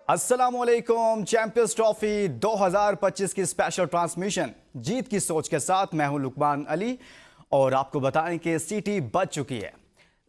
अस्सलामुअलैकुम। Champions trophy 2025 की special transmission जीत की सोच के साथ मैं हूं लुकमान अली और आपको बताएं कि सीटी बज चुकी है,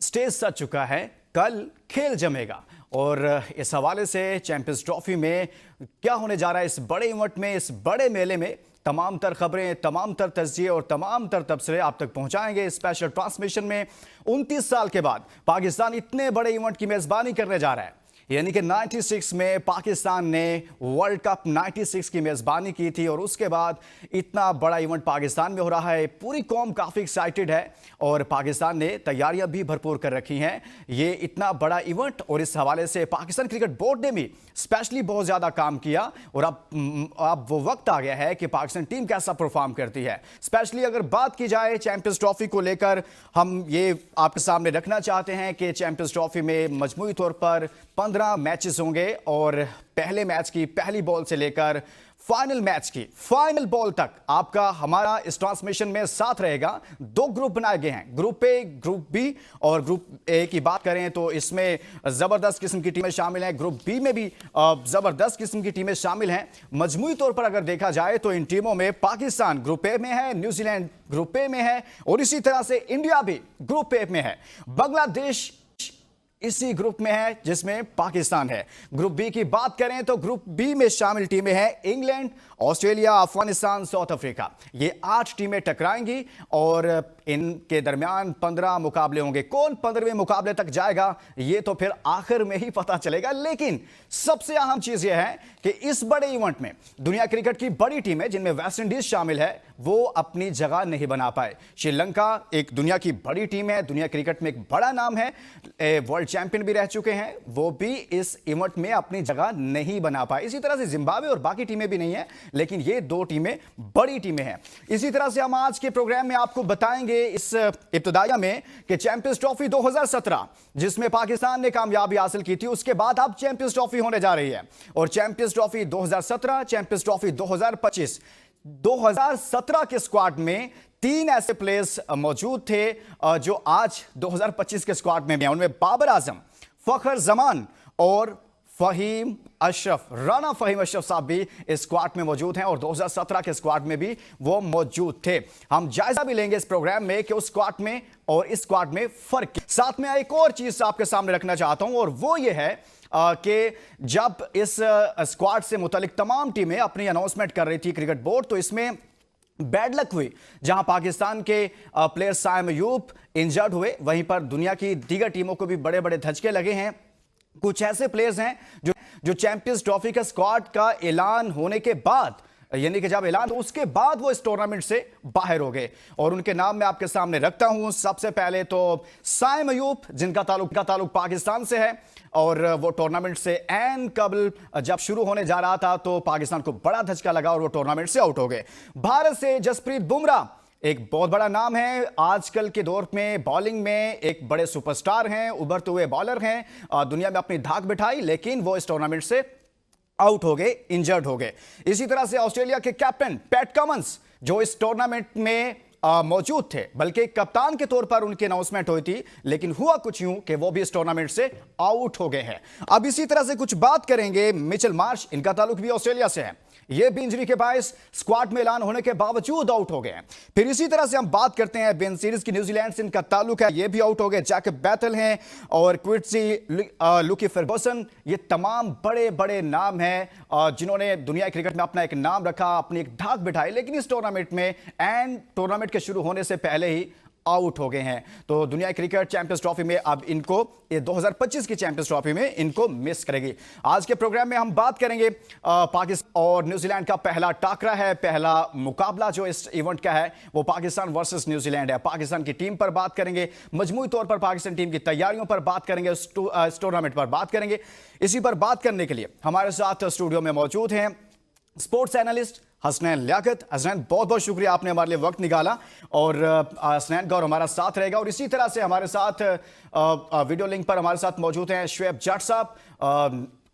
स्टेज सज चुका है, कल खेल जमेगा। और इस हवाले से चैंपियंस ट्रॉफी में क्या होने जा रहा है, इस बड़े इवेंट में, इस बड़े मेले में तमाम तर खबरें, तमाम तर तज्जिए और तमाम तर तबसरे आप तक पहुंचाएंगे। स्पेशल ट्रांसमिशन में 29 साल के बाद पाकिस्तान इतने बड़े इवेंट की मेजबानी करने जा रहा है। यानी कि 96 में पाकिस्तान ने वर्ल्ड कप 96 की मेजबानी की थी और उसके बाद इतना बड़ा इवेंट पाकिस्तान में हो रहा है। पूरी कौम काफ़ी एक्साइटेड है और पाकिस्तान ने तैयारियां भी भरपूर कर रखी हैं। ये इतना बड़ा इवेंट और इस हवाले से पाकिस्तान क्रिकेट बोर्ड ने भी स्पेशली बहुत ज़्यादा काम किया और अब वो वक्त आ गया है कि पाकिस्तान टीम कैसा परफॉर्म करती है। स्पेशली अगर बात की जाए चैंपियंस ट्रॉफी को लेकर, हम ये आपके सामने रखना चाहते हैं कि चैंपियंस ट्रॉफी में मजमूई तौर पर 15 मैचेस होंगे और पहले मैच की पहली बॉल से लेकर फाइनल मैच की फाइनल बॉल तक आपका हमारा इस ट्रांसमिशन में साथ रहेगा। 2 ग्रुप बनाए गए हैं, ग्रुप ए, ग्रुप बी। और ग्रुप ए की बात करें तो इसमें जबरदस्त किस्म की टीमें शामिल हैं, ग्रुप बी में भी जबरदस्त किस्म की टीमें शामिल हैं। मजमूई तौर पर अगर देखा जाए तो इन टीमों में पाकिस्तान ग्रुप ए में है, न्यूजीलैंड ग्रुप ए में है और इसी तरह से इंडिया भी ग्रुप ए में है। बांग्लादेश इसी ग्रुप में है जिसमें पाकिस्तान है। ग्रुप बी की बात करें तो ग्रुप बी में शामिल टीमें हैं England, Australia, Afghanistan, south Africa. ये 8 टीमें टकराएंगी और इनके दरमियान 15 मुकाबले होंगे। कौन 15वें मुकाबले तक जाएगा ये तो फिर आखिर में ही पता चलेगा। लेकिन सबसे अहम चीज यह है कि इस बड़े इवेंट में दुनिया क्रिकेट की बड़ी टीमें जिनमें वेस्ट इंडीज शामिल है वो अपनी जगह नहीं बना पाए। श्रीलंका एक दुनिया की बड़ी टीम है, दुनिया क्रिकेट में एक बड़ा नाम है, वर्ल्ड चैंपियन भी रह चुके हैं, वो भी इस इवेंट में अपनी जगह नहीं बना पाए। इसी तरह से जिम्बाब्वे और बाकी टीमें भी नहीं है, लेकिन ये 2 टीमें बड़ी टीमें हैं। इसी तरह से हम आज के प्रोग्राम में आपको बताएंगे इस इब्तिदाया में कि चैंपियंस ट्रॉफी 2017 जिसमें पाकिस्तान ने कामयाबी हासिल की थी, उसके बाद अब चैंपियंस ट्रॉफी होने जा रही है। और चैंपियंस ट्रॉफी 2017, चैंपियंस ट्रॉफी 2025, 2017 के स्क्वाड में 3 ऐसे प्लेयर्स मौजूद थे जो आज 2025 के स्क्वाड में हैं। उनमें बाबर आजम, फखर जमान और फहीम अशरफ, राना फहीम अशरफ साहब भी इस स्क्वाड में मौजूद हैं और 2017 के स्क्वाड में भी वो मौजूद थे। हम जायजा भी लेंगे इस प्रोग्राम में कि उस स्क्वाड में और इस स्क्वाड में फर्क। साथ में एक और चीज आपके सामने रखना चाहता हूं और वो ये है कि जब इस स्क्वाड से मुतालिक तमाम टीमें अपनी अनाउंसमेंट कर रही थी क्रिकेट बोर्ड, तो इसमें बैड लक हुई। जहां पाकिस्तान के प्लेयर साइम अयूब इंजर्ड हुए, वहीं पर दुनिया की दीगर टीमों को भी बड़े बड़े धचके लगे हैं। कुछ ऐसे प्लेयर्स हैं जो चैंपियंस ट्रॉफी का स्क्वाड का ऐलान होने के बाद, यानी कि जब ऐलान तो उसके बाद वो इस टूर्नामेंट से बाहर हो गए और उनके नाम मैं आपके सामने रखता हूं। सबसे पहले तो साइम अयूब, जिनका ताल्लुक पाकिस्तान से है और वो टूर्नामेंट से एन कबल जब शुरू होने जा रहा था तो पाकिस्तान को बड़ा धचका लगा और वो टूर्नामेंट से आउट हो गए। भारत से जसप्रीत बुमराह एक बहुत बड़ा नाम है, आजकल के दौर में बॉलिंग में एक बड़े सुपरस्टार हैं, उभरते हुए बॉलर हैं, दुनिया में अपनी धाक बिठाई, लेकिन वो इस टूर्नामेंट से आउट हो गए, इंजर्ड हो गए। इसी तरह से ऑस्ट्रेलिया के कैप्टन पैट कमिंस जो इस टूर्नामेंट में मौजूद थे, बल्कि कप्तान के तौर पर उनकी अनाउंसमेंट हुई थी, लेकिन हुआ कुछ यूं कि वो भी इस टूर्नामेंट से आउट हो गए हैं। अब इसी तरह से कुछ बात करेंगे मिचेल मार्श, इनका ताल्लुक भी ऑस्ट्रेलिया से है, ये भी इंजरी के बायस स्क्वाड में ऐलान होने के बावजूद आउट हो गए हैं। फिर इसी तरह से हम बात करते हैं बेन सीरीज की, न्यूजीलैंड से इनका ताल्लुक है, ये भी आउट हो गए। जैकब बैटल हैं और क्विट्सी, लुकी फर्गुसन, ये तमाम बड़े बड़े नाम हैं जिन्होंने दुनिया क्रिकेट में अपना एक नाम रखा, अपनी एक धाक बिठाई, लेकिन इस टूर्नामेंट में एंड टूर्नामेंट के शुरू होने से पहले ही आउट हो गए हैं। तो दुनिया क्रिकेट चैंपियंस ट्रॉफी में अब इनको, ये 2025 की चैंपियंस ट्रॉफी में इनको मिस करेगी। आज के प्रोग्राम में हम बात करेंगे पाकिस्तान और न्यूजीलैंड का पहला टाकरा है, पहला मुकाबला जो इस इवेंट का है वो पाकिस्तान वर्सेस न्यूजीलैंड है। पाकिस्तान की टीम पर बात करेंगे, मजमूई तौर पर पाकिस्तान टीम की तैयारियों पर बात करेंगे, इस टूर्नामेंट पर बात करेंगे। इसी पर बात करने के लिए हमारे साथ स्टूडियो में मौजूद हैं स्पोर्ट्स एनालिस्ट हसनैन लियाकत। हसनैन, बहुत बहुत शुक्रिया, आपने हमारे लिए वक्त निकाला और हसनैन गौर हमारा साथ रहेगा। और इसी तरह से हमारे साथ वीडियो लिंक पर हमारे साथ मौजूद हैं शुएब जट साहब,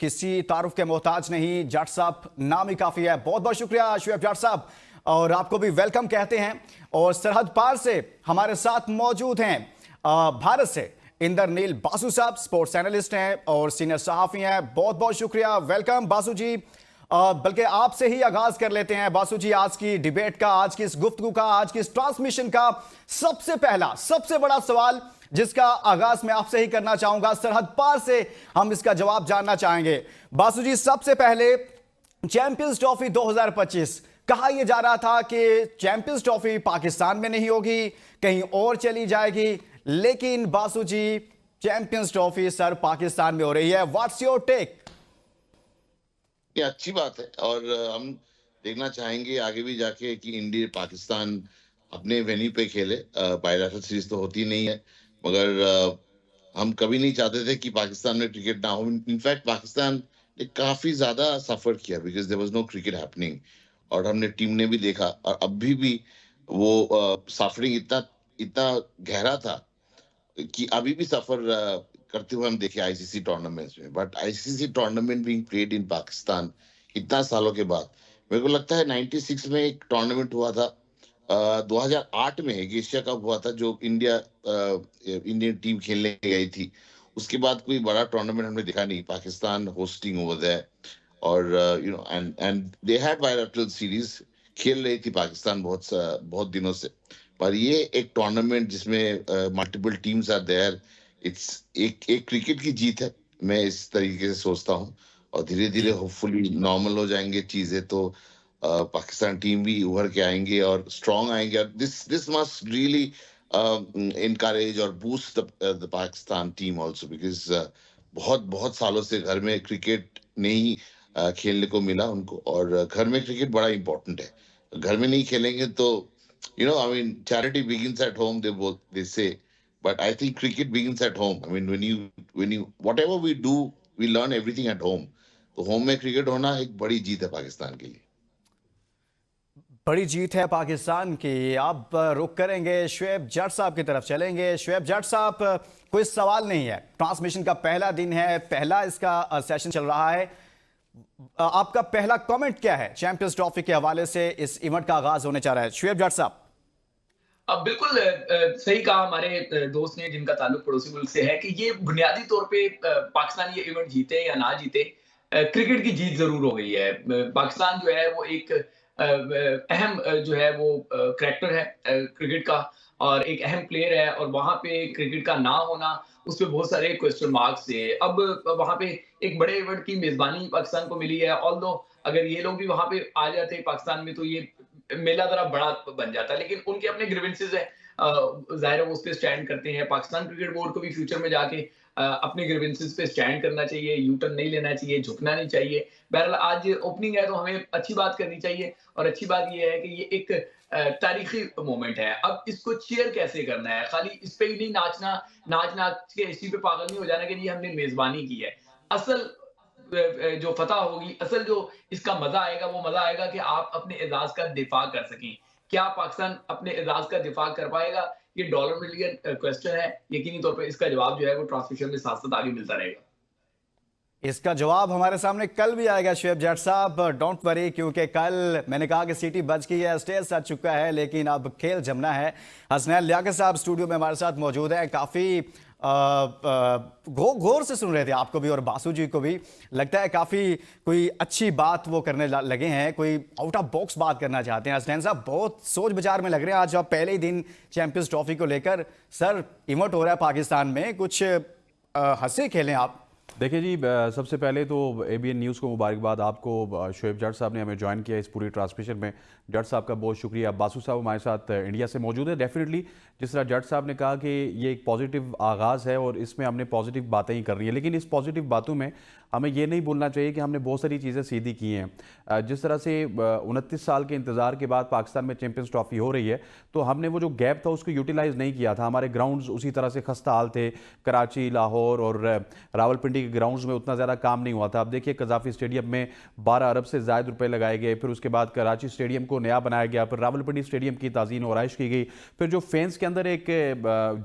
किसी तारुफ के मोहताज नहीं, जट साहब नाम ही काफ़ी है। बहुत बहुत शुक्रिया शुएब जट साहब, और आपको भी वेलकम कहते हैं। और सरहद पार से हमारे साथ मौजूद हैं भारत से इंद्रनील बासु साहब स्पोर्ट्स एनालिस्ट हैं और सीनियर सहाफी हैं। बहुत बहुत शुक्रिया, वेलकम बासु जी। बल्कि आपसे ही आगाज कर लेते हैं बासु जी, आज की डिबेट का, आज की इस गुफ्तगू का, आज की इस ट्रांसमिशन का सबसे पहला सबसे बड़ा सवाल जिसका आगाज मैं आपसे ही करना चाहूंगा, सरहद पार से हम इसका जवाब जानना चाहेंगे। बासु जी, सबसे पहले चैंपियंस ट्रॉफी 2025, कहा यह जा रहा था कि चैंपियंस ट्रॉफी पाकिस्तान में नहीं होगी, कहीं और चली जाएगी, लेकिन Basu ji champions trophy sir Pakistan में हो रही है। What's your take? ये अच्छी बात है और हम देखना चाहेंगे आगे भी जाके कि इंडिया पाकिस्तान अपने वेन्यू पे खेले। बायलैटरल सीरीज तो होती नहीं है, मगर हम कभी नहीं चाहते थे कि पाकिस्तान में क्रिकेट ना हो। इनफैक्ट पाकिस्तान ने काफी ज्यादा सफर किया because there was no cricket happening, और हमने टीम ने भी देखा और अभी भी वो सफरिंग इतना इतना गहरा था कि अभी भी सफर करते हुए हम देखे आईसीसी टूर्नामेंट्स में। But ICC tournament being played in Pakistan इतना सालों के बाद, मेरे को लगता है 96 में एक टूर्नामेंट हुआ था, 2008 में एक एशिया कप हुआ था जो इंडियन टीम खेलने गई थी। उसके बाद कोई बड़ा टूर्नामेंट हमने देखा नहीं, पाकिस्तान होस्टिंग ओवर देयर। और and they had bilateral series खेल रही थी पाकिस्तान बहुत दिनों से, पर ये एक टूर्नामेंट जिसमें multiple teams are there, it's एक क्रिकेट की जीत है। मैं इस तरीके से सोचता हूँ और धीरे धीरे होपफुली नॉर्मल हो जाएंगे चीजें, तो पाकिस्तान टीम भी उभर के आएंगे और स्ट्रांग आएंगे। और दिस मस्ट रियली encourage और boost the Pakistan team also because बहुत बहुत सालों से घर में क्रिकेट नहीं खेलने को मिला उनको, और घर में क्रिकेट बड़ा इंपॉर्टेंट है। घर में नहीं खेलेंगे तो I mean charity begins at home, they say, but I think cricket begins at home. I mean when you whatever we do, we learn everything at home. तो होम में क्रिकेट होना एक बड़ी जीत है पाकिस्तान के लिए। बड़ी जीत है पाकिस्तान की। अब रुक करेंगे शुएब जट साहब की तरफ चलेंगे। शुएब जट साहब, कोई सवाल नहीं है, ट्रांसमिशन का पहला दिन है, पहला इसका सेशन चल रहा है, आपका पहला कमेंट क्या है चैंपियंस ट्रॉफी के हवाले से? इस इवेंट का आगाज होने जा रहा है, शुएब जट साहब। अब बिल्कुल सही कहा हमारे दोस्त ने जिनका ताल्लुक पड़ोसी मुल्क से है कि ये बुनियादी तौर पे पाकिस्तान ये इवेंट जीते या ना जीते, क्रिकेट की जीत जरूर हो गई है। पाकिस्तान जो है वो एक अहम जो है वो करैक्टर है क्रिकेट का, और एक अहम प्लेयर है, और वहां पे क्रिकेट का ना होना उस पर बहुत सारे क्वेश्चन मार्क्स थे। अब वहां पे एक बड़े इवेंट की मेजबानी पाकिस्तान को मिली है, ऑल्दो अगर ये लोग भी वहां पे आ जाते पाकिस्तान में तो ये मेला जरा बड़ा बन जाता है, लेकिन उनके अपने ग्रीवेंसेस है, जाहिर है वो उस पे स्टैंड करते हैं। पाकिस्तान क्रिकेट बोर्ड को भी फ्यूचर में जाके अपने ग्रीवेंसेस पे स्टैंड करना चाहिए, यू टर्न नहीं लेना चाहिए, झुकना नहीं चाहिए। बहरहाल आज ओपनिंग है तो हमें अच्छी बात करनी चाहिए, और अच्छी बात ये है कि ये एक तारीखी मोमेंट है। अब इसको चीयर कैसे करना है, खाली इस पे ही नहीं नाच नाच के इसी पे पागल नहीं हो जाना कि ये हमने मेजबानी की है। असल जो फतह होगी, असल जो इसका मजा आएगा वो मजा आएगा कि आप अपने एजाज का दिफा कर सकें। क्या पाकिस्तान अपने एजाज का दिफा कर पाएगा? ये डॉलर मिलियन क्वेश्चन है। यकीनी तौर पे इसका जवाब जो है वो ट्रांसमिशन में साथ साथ आगे मिलता रहेगा। इसका जवाब हमारे सामने कल भी आएगा शुएब जट साहब, डोंट वरी, क्योंकि कल मैंने कहा कि सीटी बज गई है, स्टेज सज चुका है, लेकिन अब खेल जमना है। हसनैन लियाकत साहब स्टूडियो में हमारे साथ मौजूद हैं, काफ़ी गौर से सुन रहे थे आपको भी और बासु जी को भी। लगता है काफ़ी कोई अच्छी बात वो करने लगे हैं, कोई आउट ऑफ बॉक्स बात करना चाहते हैं। हसनैन साहब बहुत सोच विचार में लग रहे हैं आज, आप पहले ही दिन चैंपियंस ट्रॉफी को लेकर। सर इवेंट हो रहा है पाकिस्तान में, कुछ हंसे खेलें आप। देखिए जी, सबसे पहले तो एबीएन न्यूज़ को मुबारकबाद आपको, शुएब जट साहब ने हमें ज्वाइन किया इस पूरी ट्रांसमिशन में, जट साहब का बहुत शुक्रिया। बासु साहब हमारे साथ इंडिया से मौजूद है। डेफिनेटली जिस तरह जट साहब ने कहा कि ये एक पॉजिटिव आगाज़ है और इसमें हमने पॉजिटिव बातें ही कर रही है, लेकिन इस पॉजिटिव बातों में हमें ये नहीं भूलना चाहिए कि हमने बहुत सारी चीज़ें सीधी की हैं। जिस तरह से 29 साल के इंतज़ार के बाद पाकिस्तान में चैंपियंस ट्रॉफी हो रही है, तो हमने वो जो गैप था उसको यूटिलाइज़ नहीं किया था। हमारे ग्राउंड्स उसी तरह से खस्ता हाल थे, कराची, लाहौर और रावलपिंडी के ग्राउंड्स में उतना ज़्यादा काम नहीं हुआ था। अब देखिए कज़ाफ़ी स्टेडियम में 12 अरब से ज़ायद रुपए लगाए गए, फिर उसके बाद कराची स्टेडियम को नया बनाया गया, फिर रावलपिंडी स्टेडियम की ताज़ीन और आइश की गई, फिर जो फैंस के अंदर एक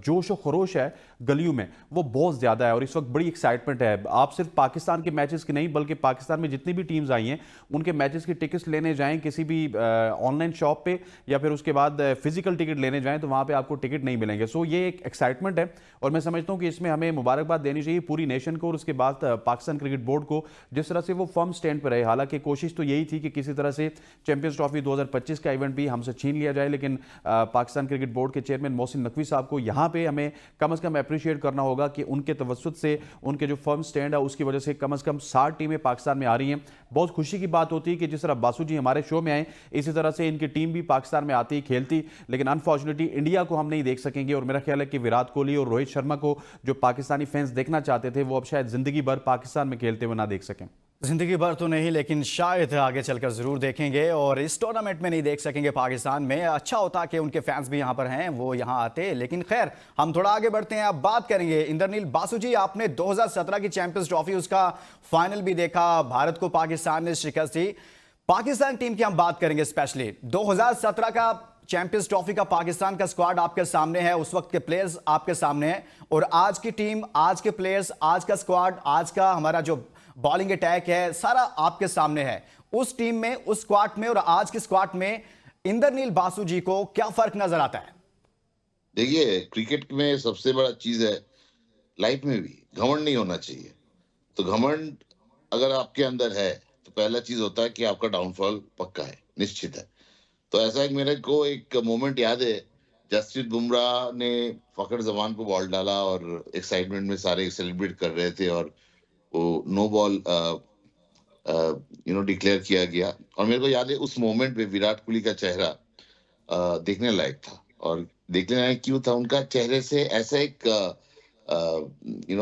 जोश और खरोश है गलियों में, वो बहुत ज़्यादा है और इस वक्त बड़ी एक्साइटमेंट है। आप सिर्फ पाकिस्तान के मैचेस की नहीं बल्कि पाकिस्तान में जितनी भी टीम्स आई हैं उनके मैचेस की टिकट्स लेने जाएं किसी भी ऑनलाइन शॉप पे या फिर उसके बाद फिजिकल टिकट लेने जाएं तो वहाँ पे आपको टिकट नहीं मिलेंगे। सो ये एक एक्साइटमेंट है और मैं समझता हूँ कि इसमें हमें मुबारकबाद देनी चाहिए पूरी नेशन को और उसके बाद पाकिस्तान क्रिकेट बोर्ड को, जिस तरह से वो फर्म स्टैंड पर रहे। हालांकि कोशिश तो यही थी कि किसी तरह से चैंपियंस ट्रॉफी 2025 का इवेंट भी हमसे छीन लिया जाए, लेकिन पाकिस्तान क्रिकेट बोर्ड के चेयरमैन मोहसिन नकवी साहब को यहाँ पे हमें कम से कम अप्रिशिएट करना होगा कि उनके तवज्जुद से, उनके जो फर्म स्टैंड है उसकी वजह से कम 60 टीमें पाकिस्तान में आ रही हैं। बहुत खुशी की बात होती है कि जिस तरह बासु जी हमारे शो में आए इसी तरह से इनकी टीम भी पाकिस्तान में आती खेलती, लेकिन अनफॉर्चुनेटली इंडिया को हम नहीं देख सकेंगे। और मेरा ख्याल है कि विराट कोहली और रोहित शर्मा को जो पाकिस्तानी फैंस देखना चाहते थे वो अब शायद जिंदगी भर पाकिस्तान में खेलते हुए ना देख सकें। जिंदगी भर तो नहीं, लेकिन शायद आगे चलकर जरूर देखेंगे और इस टूर्नामेंट में नहीं देख सकेंगे पाकिस्तान में। अच्छा होता कि उनके फैंस भी यहाँ पर हैं, वो यहाँ आते। लेकिन खैर, हम थोड़ा आगे बढ़ते हैं। अब बात करेंगे इंद्रनील बासु जी, आपने 2017 की चैंपियंस ट्रॉफी उसका फाइनल भी देखा, भारत को पाकिस्तान ने शिकस्त दी। पाकिस्तान टीम की हम बात करेंगे स्पेशली 2017 का चैंपियंस ट्रॉफी का पाकिस्तान का स्क्वाड आपके सामने है, उस वक्त के प्लेयर्स आपके सामने हैं और आज की टीम, आज के प्लेयर्स, आज का स्क्वाड, आज का हमारा जो बॉलिंग अटैक है सारा आपके सामने है। उस टीम में, उस स्क्वाड में और आज के स्क्वाड में इंद्रनील बासु जी को क्या फर्क नजर आता है? देखिए, क्रिकेट में सबसे बड़ा चीज है, लाइफ में भी घमंड नहीं होना चाहिए। तो घमंड अगर आपके अंदर है तो पहला चीज होता है कि आपका डाउनफॉल पक्का है, निश्चित है। तो ऐसा एक मेरे को एक मोमेंट याद है, जसप्रीत बुमराह ने फखर जमान को बॉल डाला और एक्साइटमेंट में सारे सेलिब्रेट कर रहे थे और वो नो बॉल डिक्लेयर किया गया। और मेरे को याद है उस मोमेंट पे विराट कोहली का चेहरा देखने लायक था। और देखने लायक क्यों था, उनका चेहरे से ऐसा एक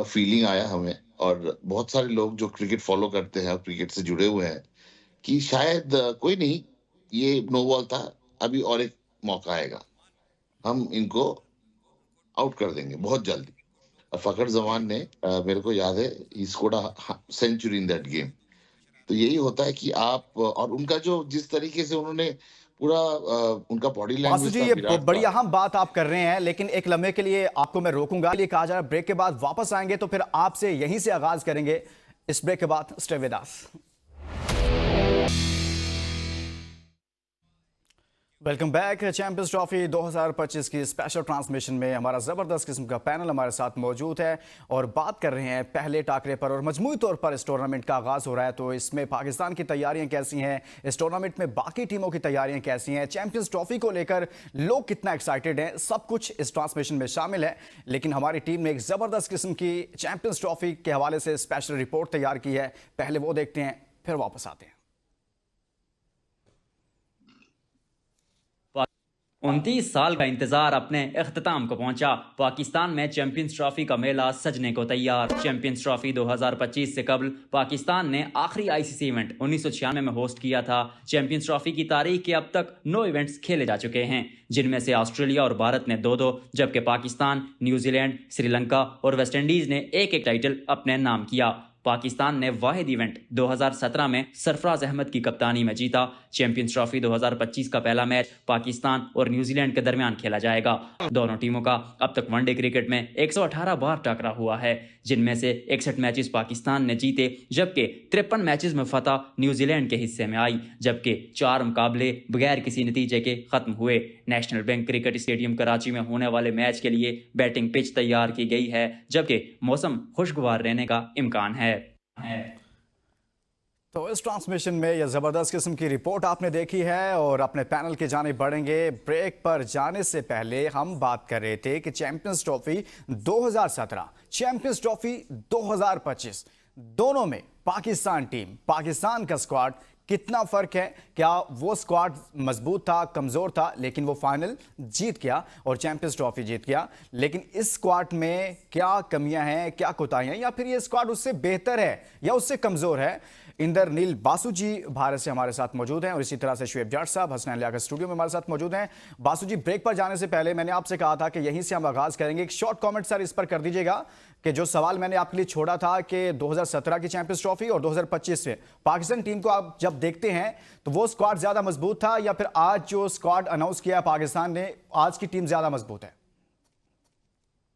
फीलिंग आया हमें और बहुत सारे लोग जो क्रिकेट फॉलो करते हैं और क्रिकेट से जुड़े हुए हैं कि शायद कोई नहीं, ये नो बॉल था, अभी और एक मौका आएगा, हम इनको आउट कर देंगे बहुत जल्दी। और फखर जमान ने मेरे को याद है he scored a century in that game. तो यही होता है कि आप, और उनका जो जिस तरीके से उन्होंने पूरा उनका बॉडी बासु लैंग्वेज जी, था ये विराट बड़ी का। अहम बात आप कर रहे हैं, लेकिन एक लम्हे के लिए आपको मैं रोकूंगा। ये कहा जा रहा है ब्रेक के बाद वापस आएंगे तो फिर आपसे यहीं से आगाज करेंगे। इस ब्रेक के बाद stay with us. Welcome back. Champions trophy 2025 की स्पेशल ट्रांसमिशन में हमारा ज़बरदस्त किस्म का पैनल हमारे साथ मौजूद है और बात कर रहे हैं पहले टाकरे पर और मजमूई तौर पर इस टूर्नामेंट का आगाज़ हो रहा है। तो इसमें पाकिस्तान की तैयारियां कैसी हैं, इस टूर्नामेंट में बाकी टीमों की तैयारियां कैसी हैं, चैंपियंस ट्रॉफी को लेकर लोग कितना एक्साइटेड हैं, सब कुछ इस ट्रांसमिशन में शामिल है। लेकिन हमारी टीम ने एक ज़बरदस्त किस्म की चैंपियंस ट्रॉफी के हवाले से स्पेशल रिपोर्ट तैयार की है। पहले वो देखते हैं, फिर वापस आते हैं। 29 साल का इंतजार अपने इख्तिताम को पहुंचा। पाकिस्तान में चैंपियंस ट्रॉफी का मेला सजने को तैयार। चैंपियंस ट्रॉफी 2025 से कबल पाकिस्तान ने आखिरी आईसीसी इवेंट 1996 में होस्ट किया था। चैंपियंस ट्रॉफी की तारीख के अब तक 9 इवेंट्स खेले जा चुके हैं, जिनमें से ऑस्ट्रेलिया और भारत ने 2-2, जबकि पाकिस्तान, न्यूजीलैंड, श्रीलंका और वेस्टइंडीज ने एक-एक टाइटल अपने नाम किया। पाकिस्तान ने वाहिद इवेंट 2017 में सरफराज अहमद की कप्तानी में जीता। चैंपियंस ट्रॉफी 2025 का पहला मैच पाकिस्तान और न्यूजीलैंड के दरमियान खेला जाएगा। दोनों टीमों का अब तक वनडे क्रिकेट में 118 बार टकरा हुआ है, जिनमें से 61 मैचेस पाकिस्तान ने जीते, जबकि 53 मैचेस में फतह न्यूजीलैंड के हिस्से में आई, जबकि 4 मुकाबले बगैर किसी नतीजे के खत्म हुए। National bank cricket stadium Karachi में होने वाले मैच के लिए बैटिंग पिच तैयार की गई है, जबकि मौसम खुशगवार रहने का इम्कान है। तो इस ट्रांसमिशन में यह ज़बरदस्त किस्म की रिपोर्ट आपने देखी है और अपने पैनल की जानिब बढ़ेंगे। ब्रेक पर जाने से पहले हम बात कर रहे थे कि चैंपियंस ट्रॉफी 2017, चैंपियंस ट्रॉफी 2025, दोनों में पाकिस्तान टीम, पाकिस्तान का स्क्वाड कितना फर्क है, क्या वो स्क्वाड मजबूत था, कमजोर था, लेकिन वो फाइनल जीत गया और चैंपियंस ट्रॉफी जीत गया। लेकिन इस स्क्वाड में क्या कमियां हैं, क्या कोताहियां, या फिर ये स्क्वाड उससे बेहतर है या उससे कमजोर है? इंद्रनील बासु जी भारत से हमारे साथ मौजूद हैं और इसी तरह से शुएब जाट साहब हसनैन लियाकत स्टूडियो में हमारे साथ मौजूद हैं। बासु जी, ब्रेक पर जाने से पहले मैंने आपसे कहा था कि यहीं से हम आगाज करेंगे। एक शॉर्ट कमेंट सर इस पर कर दीजिएगा कि जो सवाल मैंने आपके लिए छोड़ा था कि 2017 की चैंपियंस ट्रॉफी और 2025 से पाकिस्तान टीम को आप जब देखते हैं तो वो स्क्वाड ज्यादा मजबूत था या फिर आज जो स्क्वाड अनाउंस किया पाकिस्तान ने, आज की टीम ज्यादा मजबूत है?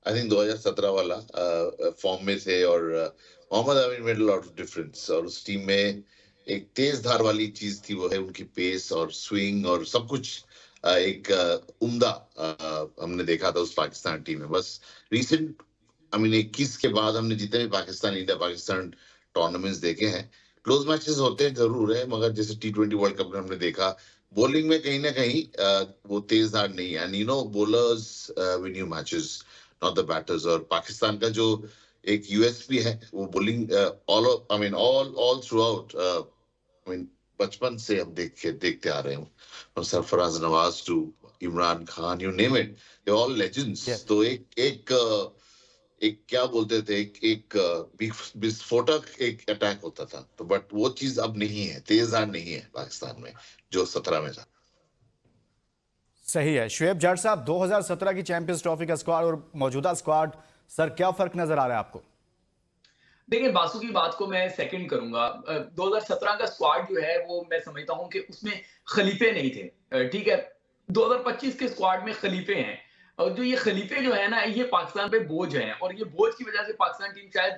आई थिंक 2017 वाला फॉर्म में थे, और Mohammad Amir made a lot of difference, और उस टीम में एक तेज धार वाली चीज थी, वो है उनकी पेस और स्विंग और सब कुछ। एक उम्दा हमने देखा था उस पाकिस्तान टीम में। बस रिसेंट आई मीन 21 के बाद हमने जितने भी पाकिस्तान, इंडिया पाकिस्तान टूर्नामेंट्स देखे हैं, क्लोज मैचेस होते हैं जरूर है, मगर जैसे T20 वर्ल्ड कप में हमने देखा, बॉलिंग में कहीं ना कहीं वो तेज धार नहीं है। And you know, bowlers win you matches, not the batters. और पाकिस्तान का जो एक यूएसपी है वो bowling all throughout. I mean बचपन से हम देखते आ रहे हैं, from Sarfaraz Nawaz to Imran Khan, you name it, they all legends. Yes. तो एक क्या बोलते थे, एक विस्फोटक एक अटैक होता था, तो बट वो चीज अब नहीं है, तेजदार नहीं है पाकिस्तान में जो 17 में था। सही है। शुएब जट साहब, 2017 की चैंपियंस ट्रॉफी का स्क्वाड और मौजूदा स्क्वाड, सर क्या फर्क नजर आ रहा है आपको? देखिए, बासु की बात को मैं सेकंड करूंगा। 2017 का स्क्वाड जो है वो मैं समझता हूं कि उसमें खलीफे नहीं थे। ठीक है, 2025 के स्क्वाड में खलीफे हैं, और जो ये खलीफे जो है ना, ये पाकिस्तान पे बोझ हैं, और ये बोझ की वजह से पाकिस्तान टीम शायद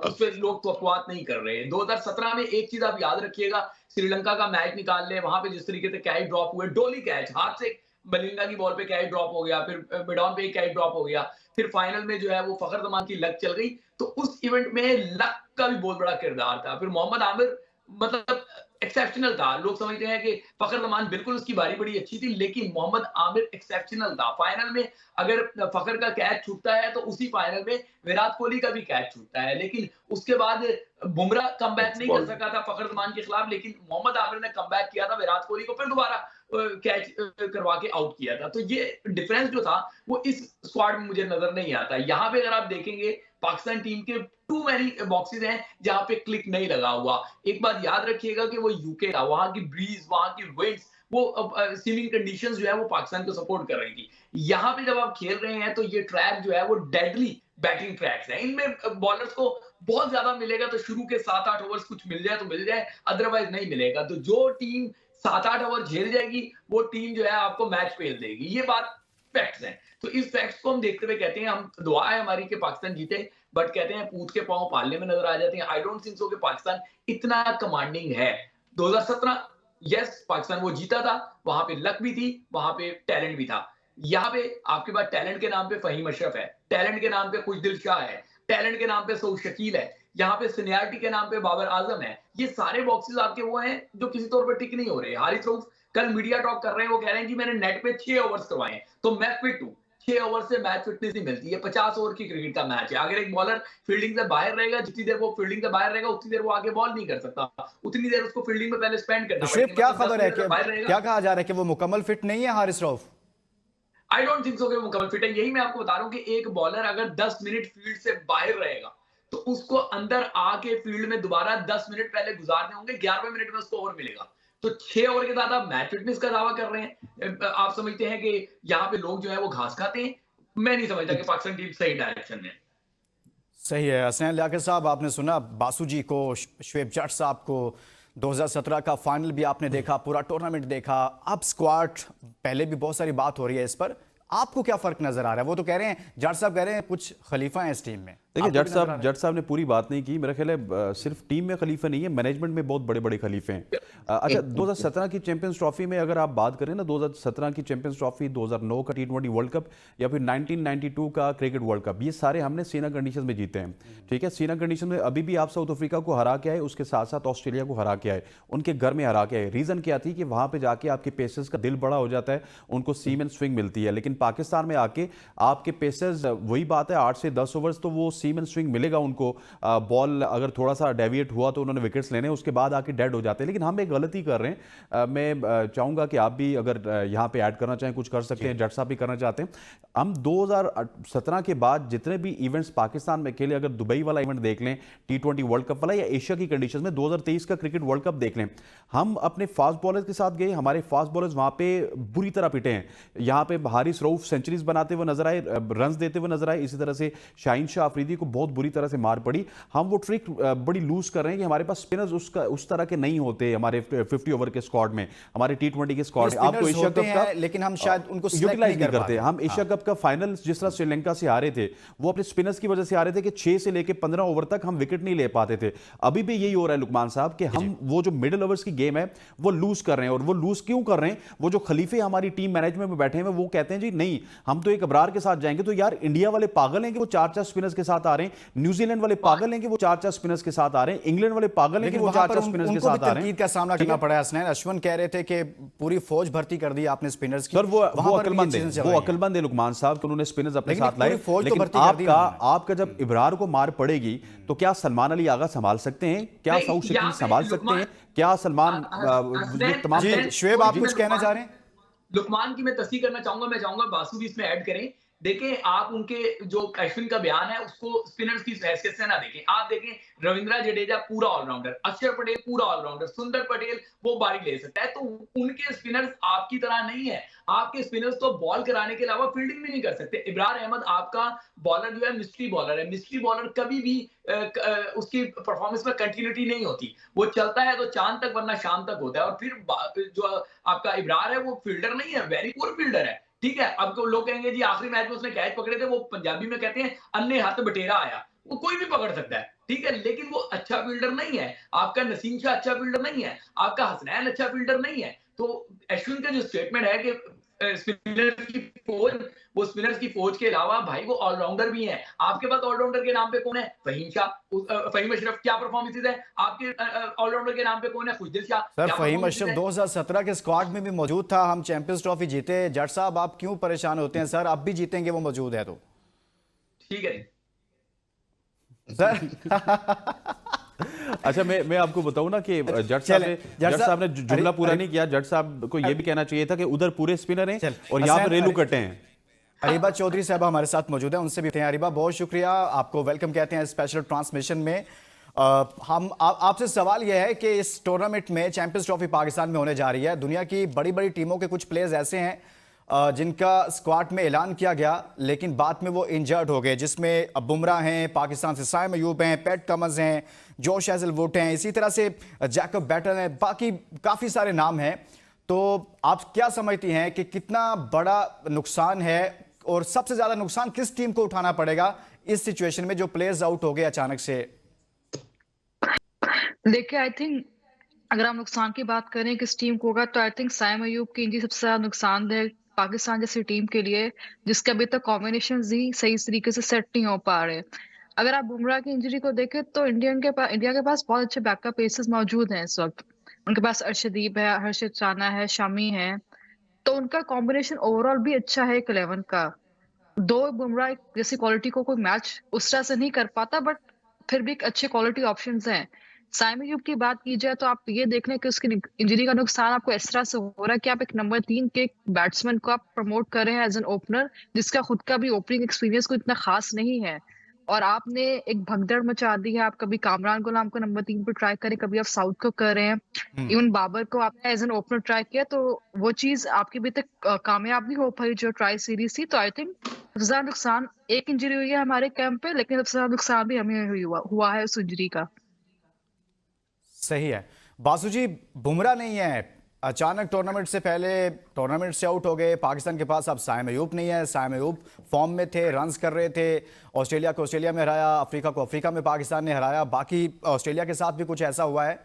उस पर लोग तवक्कुआत नहीं कर रहे हैं। 2017 में एक चीज आप याद रखिएगा, श्रीलंका का मैच निकाल ले, वहां पे जिस तरीके से कैच ड्रॉप हुए, डोली कैच, हाथ से मलिंगा की बॉल पे कैच ड्रॉप हो गया, फिर मिडॉन पे कैच ड्रॉप हो गया, फिर फाइनल में जो है वो फखर जमान की लक चल गई। तो उस इवेंट में लक का भी बहुत बड़ा किरदार था। फिर मोहम्मद आमिर मतलब एक्सेप्शनल था। लोग समझते हैं कि फखर जमान बिल्कुल उसकी बारी बड़ी अच्छी थी, लेकिन मोहम्मद आमिर एक्सेप्शनल था। फाइनल में अगर फखर का कैच छूटता है तो उसी फाइनल में विराट कोहली का भी कैच छूटता है, लेकिन उसके बाद बुमराह कमबैक नहीं कर सका था फखर जमान के खिलाफ, लेकिन मोहम्मद आमिर ने कमबैक किया था, विराट कोहली को फिर दोबारा कैच करवा के आउट किया था। तो ये डिफरेंस जो था वो इस स्क्वाड में मुझे नजर नहीं आता। यहाँ पे अगर आप देखेंगे, पाकिस्तान टीम के टू मैनी बॉक्सेस हैं जहां पे क्लिक नहीं लगा हुआ। एक बात याद रखिएगा कि वो यूके था, वहां की ब्रीज, वहां की विंड्स, वो सीमिंग कंडीशंस जो है वो पाकिस्तान को सपोर्ट कर रही थी। यहाँ पे जब आप खेल रहे हैं तो ये ट्रैक जो है वो डेडली बैटिंग ट्रैक्स है। इनमें बॉलर्स को बहुत ज्यादा मिलेगा तो शुरू के 7-8 ओवर्स कुछ मिल जाए तो मिल जाए, अदरवाइज नहीं मिलेगा। तो जो टीम 7-8 ओवर झेल जाएगी वो टीम जो है आपको मैच फेल देगी। ये बात फैक्ट्स हैं। तो इस फैक्ट्स को हम देखते हुए कहते हैं, हम दुआ है हमारी कि पाकिस्तान जीते, बट कहते हैं पूत के पांव पालने में नजर आ जाते हैं। आई डोंट थिंक सो कि पाकिस्तान इतना कमांडिंग है। 2017 यस, पाकिस्तान वो जीता था, वहां पे लक भी थी, वहां पे टैलेंट भी था। यहाँ पे आपके पास टैलेंट के नाम पे फहीम अशरफ है, टैलेंट के नाम पे खुशदिल शाह है, टैलेंट के नाम पे सऊद शकील है, यहाँ पे सीनियरिटी के नाम पे बाबर आजम है। ये सारे बॉक्सेस आपके वो हैं जो किसी तौर पर टिक नहीं हो रहे। हारिस रऊफ कल मीडिया टॉक कर रहे हैं, वो कह रहे हैं कि मैंने नेट पे 6 ओवर्स करवाए हैं तो मैं फिट हूं। 6 ओवर से मैच फिटनेस नहीं मिलती है। 50 ओवर की क्रिकेट का मैच है। अगर एक बॉलर फील्डिंग से बाहर रहेगा, जितनी देर वो फील्डिंग से बाहर रहेगा उतनी देर वो आगे बॉल नहीं कर सकता, उतनी देर उसको फील्डिंग में पहले स्पेंड करना शुएब, पड़ेगा। क्या मतलब खबर 10 है मिनट कि बाहर रहेगा। क्या कहा जा रहा है कि वो मुकम्मल फिट नहीं है Haris Rauf? I don't think so कि मुकम्मल फिट है। यही मैं आपको बता रहा हूं कि एक बॉलर अगर 10 मिनट फील्ड से बाहर रहेगा तो उसको अंदर आके फील्ड में दोबारा 10 मिनट पहले गुजारने होंगे, 11वें मिनट में उसको ओवर मिलेगा। तो 6 ओवर के साथ आप मैच फिटनेस का दावा कर रहे हैं। आप समझते हैं कि यहाँ पे लोग जो है वो घास खाते हैं। मैं नहीं समझता कि पाकिस्तान टीम सही डायरेक्शन में। सही है। हसनैन लियाकत साहब, आपने सुना बासु जी को, शुएब जट साहब को, 2017 का फाइनल भी आपने देखा, पूरा टूर्नामेंट देखा, अब स्क्वाड, पहले भी बहुत सारी बात हो रही है इस पर, आपको क्या फर्क नजर आ रहा है? वो तो कह रहे हैं, जट साहब कह रहे हैं कुछ खलीफा है इस टीम में। देखिए, जट साहब ने पूरी बात नहीं की। मेरा ख्याल है सिर्फ टीम में खलीफे नहीं है, मैनेजमेंट में बहुत बड़े बड़े खलीफे हैं। अच्छा, 2017 की चैंपियंस ट्रॉफी में अगर आप बात करें ना, 2017 की चैंपियंस ट्रॉफी, 2009 का T20 वर्ल्ड कप, या फिर 1992 का क्रिकेट वर्ल्ड कप, ये सारे हमने सीना कंडीशन में जीते हैं। ठीक है, सीना कंडीशन में अभी भी आप साउथ अफ्रीका को हरा के आए, उसके साथ साथ ऑस्ट्रेलिया को हरा के आए, उनके घर में हरा के आए। रीजन क्या थी कि वहां पर जाके आपके पेसर्स का दिल बड़ा हो जाता है, उनको सीम एंड स्विंग मिलती है। लेकिन पाकिस्तान में आके आपके पेसर्स, वही बात है, 8 से 10 ओवर्स तो वो सीम एंड स्विंग मिलेगा उनको। बॉल अगर थोड़ा सा डेविएट हुआ तो उन्होंने विकेट्स लेने, उसके बाद आके डेड हो जाते हैं। लेकिन हम एक गलती कर रहे हैं। मैं चाहूंगा कि आप भी अगर यहां पे ऐड करना चाहें, कुछ कर सकते हैं, जट साहब भी करना चाहते हैं। हम 2017 के बाद जितने भी इवेंट्स पाकिस्तान में खेले, अगर दुबई वाला इवेंट देख लें, T20 वर्ल्ड कप वाला, या एशिया की कंडीशन में 2023 का क्रिकेट वर्ल्ड कप देख लें, हम अपने फास्ट बॉलर के साथ गए, हमारे फास्ट बॉलर्स वहां पे बुरी तरह पिटे हैं। यहां पे हारिस रऊफ रऊफ सेंचुरीज बनाते हुए नजर आए, रन्स देते हुए नजर आए। इसी तरह से शाहीन शाह अफरीदी को बहुत बुरी तरह से मार पड़ी। हम वो ट्रिक बड़ी लूज कर रहे हैं कि हमारे पास स्पिनर्स उस तरह के नहीं होते हमारे 50 ओवर के स्क्वाड में, हमारे T20 के स्क्वाड में। आपको एशिया कप का लेकिन हम शायद उनको यूटिलाइज नहीं करते। हम एशिया कप का फाइनल जिस तरह श्रीलंका से हारे थे, वो अपने स्पिनर्स की वजह से हारे थे कि 6 से लेकर 15 ओवर तक हम विकेट नहीं ले पाते थे। अभी भी यही हो रहा है लुकमान साहब कि हम वो जो मिडिल ओवर्स की गेम है वो लूज कर रहे हैं। और वो लूज क्यों कर रहे हैं? वो जो खलीफे हमारी टीम मैनेजमेंट में बैठे हैं वो कहते हैं जी नहीं, हम तो एक अबरार के साथ जाएंगे। तो यार इंडिया वाले पागल हैं कि वो 4-4 स्पिनर्स के साथ आ रहे हैं, न्यूजीलैंड वाले पागल हैं कि वो 4-4 स्पिनर्स के साथ आ रहे हैं, इंग्लैंड वाले पागल हैं कि वो 4-4 स्पिनर्स के साथ आ रहे हैं। का सामना करना पड़ा है। हसनैन अश्विन कह रहे थे कि पूरी फौज भर्ती कर दी आपने स्पिनर्स की। सर वो अकलमंद है लुकमान साहब कि उन्होंने स्पिनर्स अपने साथ लाए। लेकिन आपका जब इब्रार को मार पड़ेगी तो क्या सलमान अली आगा संभाल सकते हैं? क्या सऊद शकील संभाल सकते हैं? क्या सलमान तमाम? शुएब आप कुछ कहना चाह रहे हैं? लुकमान की मैं तस्दीक करना चाहूंगा, मैं चाहूंगा बासु भी इसमें ऐड करें। देखें, आप उनके जो अश्विन का बयान है उसको स्पिनर्स की हैसियत से ना देखें। आप देखें रविंद्र जडेजा पूरा ऑलराउंडर, अक्षर पटेल पूरा ऑलराउंडर, सुंदर पटेल वो बारी ले सकता है। तो उनके स्पिनर्स आपकी तरह नहीं है। आपके स्पिनर्स तो बॉल कराने के अलावा फील्डिंग भी नहीं कर सकते। इब्रार अहमद आपका बॉलर जो है मिस्ट्री बॉलर है। मिस्ट्री बॉलर कभी भी उसकी परफॉर्मेंस में कंटिन्यूटी नहीं होती। वो चलता है तो चांद तक वरना शाम तक होता है। और फिर जो आपका इब्रार है वो फील्डर नहीं है, वेरी पुअर फील्डर है। ठीक है, अब तो लोग कहेंगे जी आखिरी मैच में उसने कैच पकड़े थे, वो पंजाबी में कहते हैं अन्य हाथ बटेरा आया। वो कोई भी पकड़ सकता है, ठीक है, लेकिन वो अच्छा फील्डर नहीं है। आपका नसीम शाह अच्छा फील्डर नहीं है, आपका हसनैन अच्छा फील्डर नहीं है। तो अश्विन का जो स्टेटमेंट है कि स्पिनर्स की फौज, वो स्पिनर्स की फौज के अलावा भाई वो ऑलराउंडर भी हैं। आपके पास ऑलराउंडर के नाम पे कौन है? फहीम शाह, फहीम अशरफ, क्या परफॉर्मेंसेस है? आपके ऑलराउंडर के नाम पे कौन है? खुशदिल शाह। सर फहीम अशरफ 2017 के स्क्वाड में भी मौजूद था, हम चैंपियंस ट्रॉफी जीते। जट साहब आप क्यों परेशान होते हैं सर? अब भी जीतेंगे वो मौजूद है तो ठीक है सर। अच्छा मैं आपको बताऊं ना कि जट साहब ने जुमला पूरा नहीं किया। जट साहब को यह भी कहना चाहिए था कि उधर पूरे स्पिनर हैं और यहाँ पे रेलू कटे हैं। अरीबा चौधरी साहब हमारे साथ मौजूद है, उनसे भी हैं। अरीबा बहुत शुक्रिया, आपको वेलकम कहते हैं स्पेशल ट्रांसमिशन में। हम आपसे सवाल यह है कि इस टूर्नामेंट में चैंपियंस ट्रॉफी पाकिस्तान में होने जा रही है। दुनिया की बड़ी बड़ी टीमों के कुछ प्लेयर्स ऐसे हैं जिनका स्क्वाड में ऐलान किया गया लेकिन बाद में वो इंजर्ड हो गए, जिसमें बुमराह हैं, पाकिस्तान से साइम अयूब हैं, पैट कमिंस हैं, जोश हेजलवुड हैं, इसी तरह से जैकब बैटल हैं, बाकी काफ़ी सारे नाम हैं। तो आप क्या समझती हैं कि कितना बड़ा नुकसान है और सबसे ज़्यादा नुकसान किस टीम को उठाना पड़ेगा इस सिचुएशन में जो प्लेयर्स आउट हो गए अचानक से? देखिए आई थिंक अगर हम नुकसान की बात करें किस टीम को होगा, तो आई थिंक साइम अयूब की इंजरी सबसे ज्यादा नुकसानदेह पाकिस्तान जैसी टीम के लिए, जिसके अभी तक कॉम्बिनेशन ही सही तरीके से सेट नहीं हो पा रहे। अगर आप बुमराह की इंजरी को देखें तो इंडिया के पास बहुत अच्छे बैकअप पेसर्स मौजूद हैं इस वक्त। उनके पास अर्शदीप है, हर्षित राणा है, शामी है, तो उनका कॉम्बिनेशन ओवरऑल भी अच्छा है 11 का। दो बुमराह जैसी क्वालिटी को कोई मैच उस तरह से नहीं कर पाता, बट फिर भी एक अच्छे क्वालिटी ऑप्शंस हैं। साइम अयूब की बात की जाए तो आप ये देख लें कि उसकी इंजरी का नुकसान आपको इस तरह से हो रहा है कि आप एक नंबर 3 के बैट्समैन को आप प्रमोट कर रहे हैं एज एन ओपनर, जिसका खुद का भी ओपनिंग एक्सपीरियंस कोई इतना खास नहीं है, और आपने एक भगदड़ मचा दी है। आप कभी कामरान गुलाम को नंबर 3 पे ट्राई करें, कभी आप साउथ को कर रहे हैं, इवन बाबर को आपने एज एन ओपनर ट्राई किया, तो वो चीज आपकी अभी तक कामयाब नहीं हो पाई जो ट्राई सीरीज थी। तो आई थिंक सबसे ज्यादा नुकसान एक इंजरी हुई है हमारे कैंप पे, लेकिन सबसे ज्यादा नुकसान भी हमें हुआ है उस इंजरी का। सही है बासु जी, बुमराह नहीं है, अचानक टूर्नामेंट से पहले टूर्नामेंट से आउट हो गए। पाकिस्तान के पास अब साइम अयूब नहीं है। साइम अयूब फॉर्म में थे, रन्स कर रहे थे, ऑस्ट्रेलिया को ऑस्ट्रेलिया में हराया, अफ्रीका को अफ्रीका में पाकिस्तान ने हराया, बाकी ऑस्ट्रेलिया के साथ भी कुछ ऐसा हुआ है।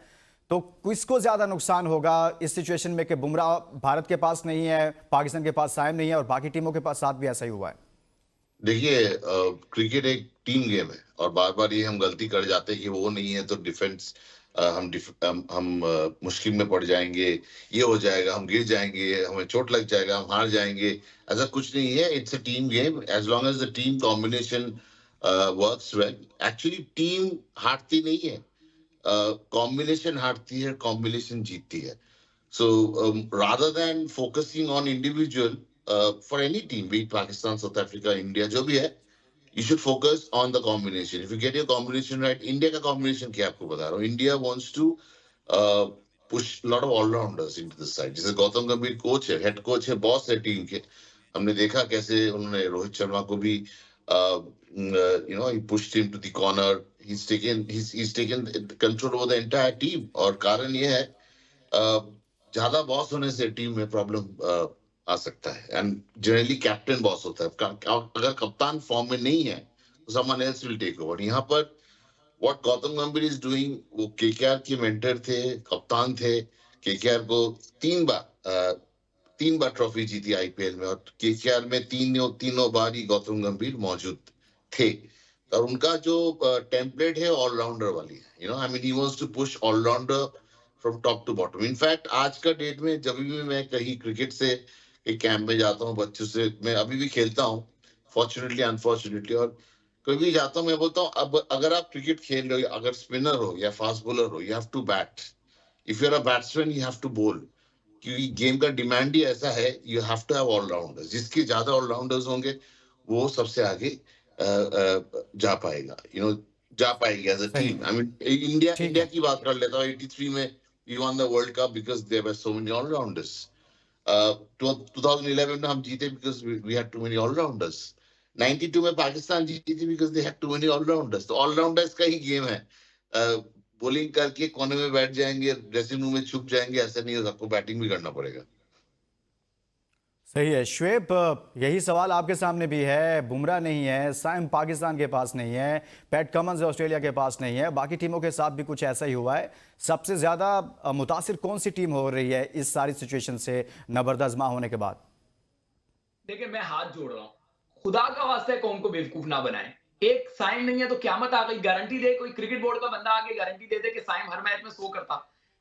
तो किसको ज़्यादा नुकसान होगा इस सिचुएशन में कि बुमराह भारत के पास नहीं है, पाकिस्तान के पास साइम नहीं है और बाकी टीमों के पास साथ भी ऐसा ही हुआ है? देखिए क्रिकेट एक टीम गेम है और बार बार ये हम गलती कर जाते हैं कि वो नहीं है तो डिफेंस हम मुश्किल में पड़ जाएंगे, ये हो जाएगा, हम गिर जाएंगे, हमें चोट लग जाएगा, हम हार जाएंगे। ऐसा कुछ नहीं है, it's a team game as long as the team combination works well. Actually team हारती नहीं है, कॉम्बिनेशन हारती है, कॉम्बिनेशन जीतती है। So rather than focusing on individual for any team, be Pakistan, South Africa, India, जो भी है, you should focus on the combination. If you get your combination right, India का combination क्या आपको बता रहा हूँ, India wants to push a lot of all-rounders into the side. जैसे गौतम गंभीर कोच है, हेड कोच है, बॉस है टीम के, हमने देखा कैसे उन्होंने रोहित शर्मा को भी he pushed him to the corner. He's taken control over the entire team. और कारण ये है ज्यादा बॉस होने से टीम में प्रॉब्लम आ सकता है, एंड जनरली कैप्टन बॉस होता है. अगर कप्तान फॉर्म में नहीं है तो someone else will take over. यहाँ पर what गौतम गंभीर इज डूइंग, वो केकेआर के मेंटर थे, कप्तान थे. केकेआर को तीन बार ट्रॉफी जीती आईपीएल में, और केकेआर में तीनों बार ही गौतम गंभीर मौजूद थे. और उनका जो टेम्पलेट है ऑलराउंडर वाली है. I mean he wants to push allrounder from top to bottom. In fact आज का डेट में जब भी मैं कहीं क्रिकेट से एक कैंप में जाता हूँ बच्चों से, मैं अभी भी खेलता हूँ फॉर्चुनेटली अनफॉर्चुनेटली, और कभी जाता हूँ मैं बोलता हूँ अब अगर आप क्रिकेट खेल रहे हो, अगर स्पिनर हो या फास्ट बॉलर हो, you have to bat. If you are a batsman you have to bowl, क्योंकि गेम का डिमांड ही ऐसा है. You have to have allrounders. जिसके ज्यादा ऑलराउंडर्स होंगे वो सबसे आगे जा पाएगा, जा पाएगी as a team. I mean India की बात कर लेता हूँ. 83 में we won the world cup because there were so many allrounders. 2011 में हम जीते because we had too many allrounders. 92 में पाकिस्तान जीती थी because they had too many allrounders. तो ऑलराउंडर्स का ही गेम है. बॉलिंग करके कोने में बैठ जाएंगे, ड्रेसिंग रूम में छुप जाएंगे, ऐसा नहीं है. आपको बैटिंग भी करना पड़ेगा. सही है शुएब, यही सवाल आपके सामने भी है. बुमराह नहीं है, साइम पाकिस्तान के पास नहीं है, पैट कमिंस ऑस्ट्रेलिया के पास नहीं है, बाकी टीमों के साथ भी कुछ ऐसा ही हुआ है. सबसे ज्यादा मुतासिर कौन सी टीम हो रही है इस सारी सिचुएशन से नबरदजमा होने के बाद? देखिए मैं हाथ जोड़ रहा हूँ, खुदा का वास्ता है कौम को बेवकूफ ना बनाए. एक साइम नहीं है तो क्यामत आ गई. गारंटी दे, कोई क्रिकेट बोर्ड का बंदा आके गारंटी दे दे कि साइम हर मैच में 100 करता.